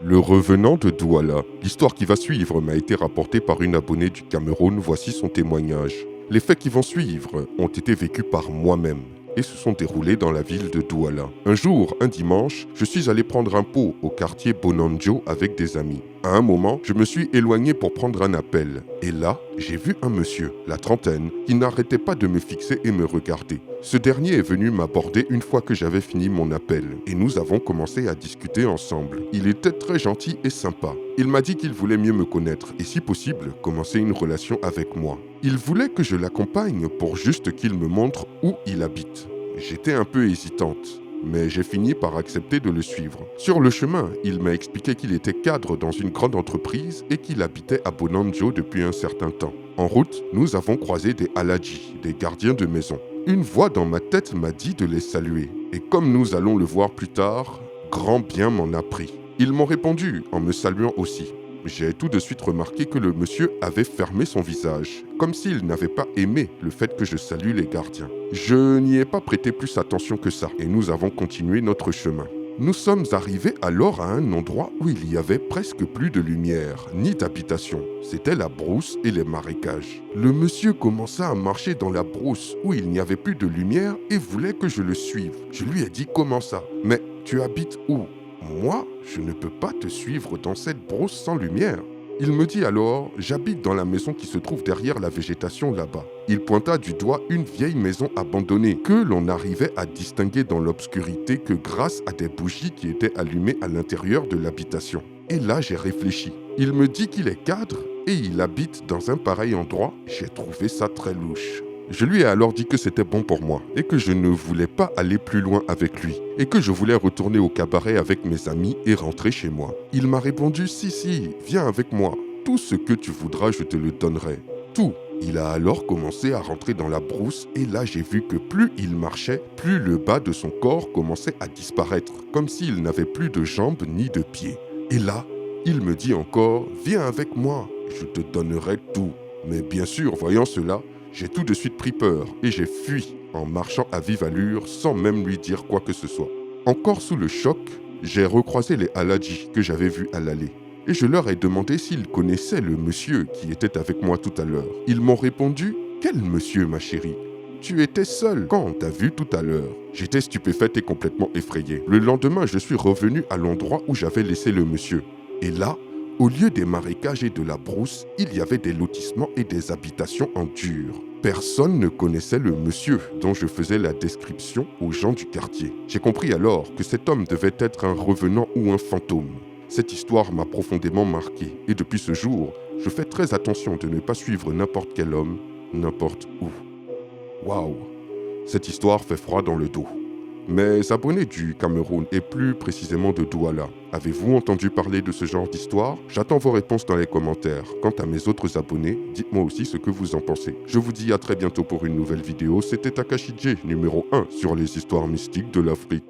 Le revenant de Douala. L'histoire qui va suivre m'a été rapportée par une abonnée du Cameroun, voici son témoignage. Les faits qui vont suivre ont été vécus par moi-même et se sont déroulés dans la ville de Douala. Un jour, un dimanche, je suis allé prendre un pot au quartier Bonanjo avec des amis. À un moment, je me suis éloigné pour prendre un appel. Et là, j'ai vu un monsieur, la trentaine, qui n'arrêtait pas de me fixer et me regarder. Ce dernier est venu m'aborder une fois que j'avais fini mon appel. Et nous avons commencé à discuter ensemble. Il était très gentil et sympa. Il m'a dit qu'il voulait mieux me connaître et si possible, commencer une relation avec moi. Il voulait que je l'accompagne pour juste qu'il me montre où il habite. J'étais un peu hésitante, mais j'ai fini par accepter de le suivre. Sur le chemin, il m'a expliqué qu'il était cadre dans une grande entreprise et qu'il habitait à Bonanjo depuis un certain temps. En route, nous avons croisé des aladji, des gardiens de maison. Une voix dans ma tête m'a dit de les saluer. Et comme nous allons le voir plus tard, grand bien m'en a pris. Ils m'ont répondu en me saluant aussi. J'ai tout de suite remarqué que le monsieur avait fermé son visage, comme s'il n'avait pas aimé le fait que je salue les gardiens. Je n'y ai pas prêté plus attention que ça, et nous avons continué notre chemin. Nous sommes arrivés alors à un endroit où il y avait presque plus de lumière, ni d'habitation. C'était la brousse et les marécages. Le monsieur commença à marcher dans la brousse où il n'y avait plus de lumière et voulait que je le suive. Je lui ai dit « Comment ça ? Mais tu habites où ?» Moi, je ne peux pas te suivre dans cette brousse sans lumière. Il me dit alors, j'habite dans la maison qui se trouve derrière la végétation là-bas. Il pointa du doigt une vieille maison abandonnée que l'on arrivait à distinguer dans l'obscurité que grâce à des bougies qui étaient allumées à l'intérieur de l'habitation. Et là, j'ai réfléchi. Il me dit qu'il est cadre et il habite dans un pareil endroit. J'ai trouvé ça très louche. Je lui ai alors dit que c'était bon pour moi et que je ne voulais pas aller plus loin avec lui et que je voulais retourner au cabaret avec mes amis et rentrer chez moi. Il m'a répondu « Si, viens avec moi. Tout ce que tu voudras, je te le donnerai. Tout. » Il a alors commencé à rentrer dans la brousse et là j'ai vu que plus il marchait, plus le bas de son corps commençait à disparaître, comme s'il n'avait plus de jambes ni de pieds. Et là, il me dit encore « Viens avec moi, je te donnerai tout. » Mais bien sûr, voyant cela, j'ai tout de suite pris peur et j'ai fui en marchant à vive allure sans même lui dire quoi que ce soit. Encore sous le choc, j'ai recroisé les aladji que j'avais vus à l'allée et je leur ai demandé s'ils connaissaient le monsieur qui était avec moi tout à l'heure. Ils m'ont répondu « Quel monsieur, ma chérie ? Tu étais seule quand on t'a vu tout à l'heure. » J'étais stupéfaite et complètement effrayée. Le lendemain, je suis revenue à l'endroit où j'avais laissé le monsieur. Et là, au lieu des marécages et de la brousse, il y avait des lotissements et des habitations en dur. Personne ne connaissait le monsieur dont je faisais la description aux gens du quartier. J'ai compris alors que cet homme devait être un revenant ou un fantôme. Cette histoire m'a profondément marqué et depuis ce jour, je fais très attention de ne pas suivre n'importe quel homme, n'importe où. Waouh! Cette histoire fait froid dans le dos. Mes abonnés du Cameroun et plus précisément de Douala, avez-vous entendu parler de ce genre d'histoire? J'attends vos réponses dans les commentaires. Quant à mes autres abonnés, dites-moi aussi ce que vous en pensez. Je vous dis à très bientôt pour une nouvelle vidéo. C'était Takashi J, numéro 1 sur les histoires mystiques de l'Afrique.